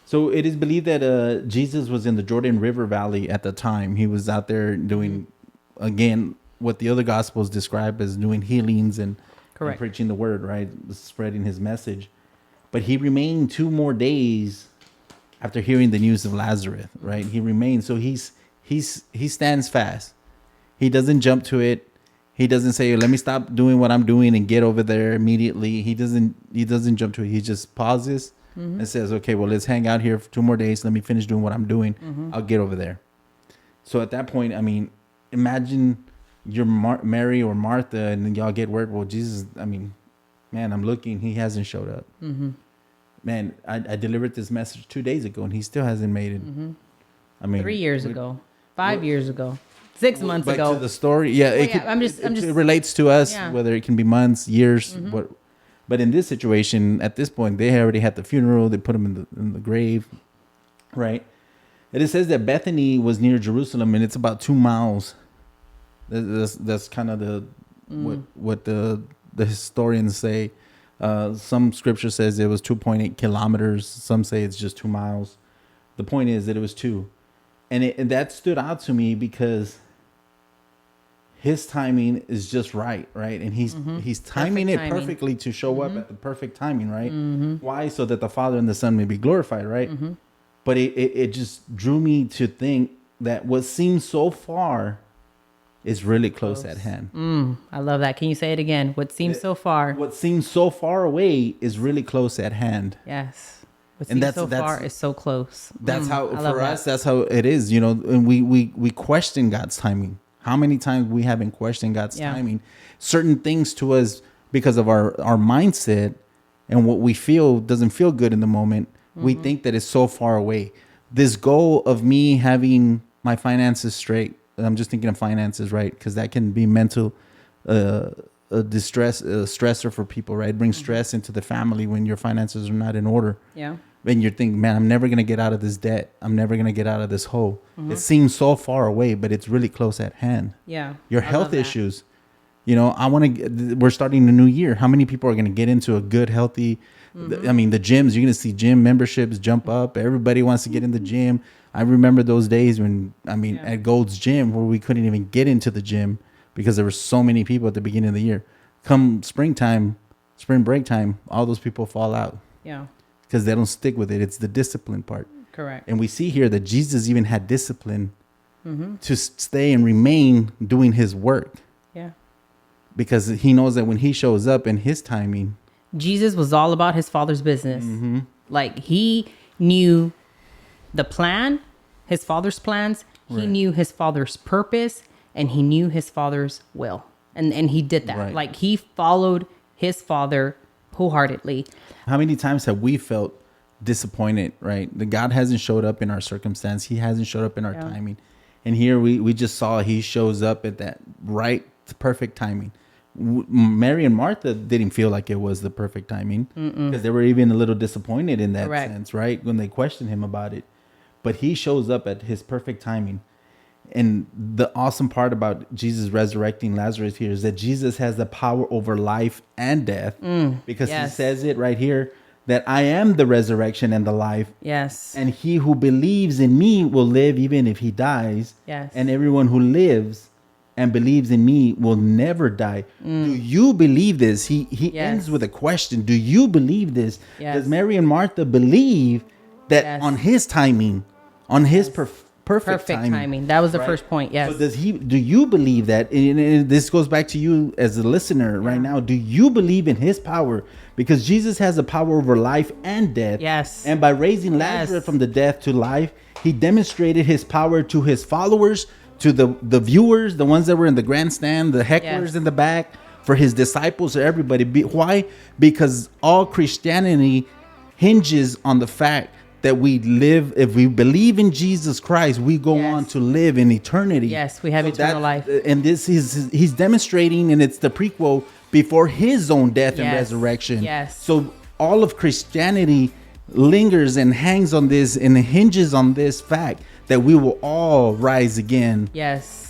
So it is believed that Jesus was in the Jordan River Valley at the time. He was out there doing, again, what the other gospels describe as doing healings and preaching the word, right? Spreading his message. But he remained 2 more days after hearing the news of Lazarus, right? He remained. So he stands fast. He doesn't jump to it. He doesn't say, let me stop doing what I'm doing and get over there immediately. He doesn't jump to it. He just pauses and says, okay, well, let's hang out here for 2 more days. Let me finish doing what I'm doing. I'll get over there. So at that point, I mean, imagine you're Mary or Martha and then y'all get word. Well, Jesus, I mean, man, I'm looking. He hasn't showed up. Man, I delivered this message 2 days ago and he still hasn't made it. I mean, 3 years ago, 5 years ago, 6 months ago. To the story, it relates to us, whether it can be months, years, but in this situation, at this point, they already had the funeral. They put him in the grave, right? And it says that Bethany was near Jerusalem, and it's about 2 miles. That's kind of what the historians say. Some scripture says it was 2.8 kilometers. Some say it's just 2 miles. The point is that it was 2. And that stood out to me because his timing is just right? And he's timing it perfectly to show up at the perfect timing, right? Why? So that the Father and the Son may be glorified, right? But it just drew me to think that what seems so far is really close at hand. I love that. Can you say it again? What seems so far? What seems so far away is really close at hand. Yes. What seems so far is so close. That's how, for us, that's how it is, you know, and we question God's timing. How many times we haven't questioned God's timing? Certain things to us, because of our mindset and what we feel doesn't feel good in the moment, we think that it's so far away. This goal of me having my finances straight, I'm just thinking of finances, right? Because that can be mental stressor for people, right? It brings stress into the family when your finances are not in order. Yeah. And you're thinking, man, I'm never going to get out of this debt. I'm never going to get out of this hole. It seems so far away, but it's really close at hand. Yeah. Your health issues, you know, we're starting a new year. How many people are going to get into a good, healthy, I mean, the gyms, you're going to see gym memberships jump up. Everybody wants to get in the gym. I remember those days when, at Gold's Gym, where we couldn't even get into the gym because there were so many people at the beginning of the year. Come spring break time, all those people fall out. Yeah. Because they don't stick with it. It's the discipline part. Correct. And we see here that Jesus even had discipline to stay and remain doing his work. Yeah. Because he knows that when he shows up in his timing. Jesus was all about his Father's business. Like he knew the plan, his Father's plans. He knew his Father's purpose and he knew his Father's will. And he did that. Like he followed his Father wholeheartedly. How many times have we felt disappointed, right? That God hasn't showed up in our circumstance. He hasn't showed up in our timing. And here we just saw he shows up at that perfect timing. Mary and Martha didn't feel like it was the perfect timing because they were even a little disappointed in that sense, right? When they questioned him about it. But he shows up at his perfect timing. And the awesome part about Jesus resurrecting Lazarus here is that Jesus has the power over life and death because he says it right here that I am the resurrection and the life. Yes. And he who believes in me will live even if he dies. Yes. And everyone who lives and believes in me will never die. Do you believe this? He ends with a question. Do you believe this? Does Mary and Martha believe that on his timing, on his perfect timing. That was the first point. Yes. So do you believe that? And this goes back to you as a listener right now. Do you believe in his power? Because Jesus has the power over life and death. Yes. And by raising Lazarus from the death to life, he demonstrated his power to his followers, to the viewers, the ones that were in the grandstand, the hecklers in the back, for his disciples, to everybody. Why? Because all Christianity hinges on the fact that we live, if we believe in Jesus Christ, we go on to live in eternity. Yes, we have eternal life. And this is, he's demonstrating, and it's the prequel before his own death and resurrection. Yes. So all of Christianity lingers and hangs on this and hinges on this fact that we will all rise again. Yes.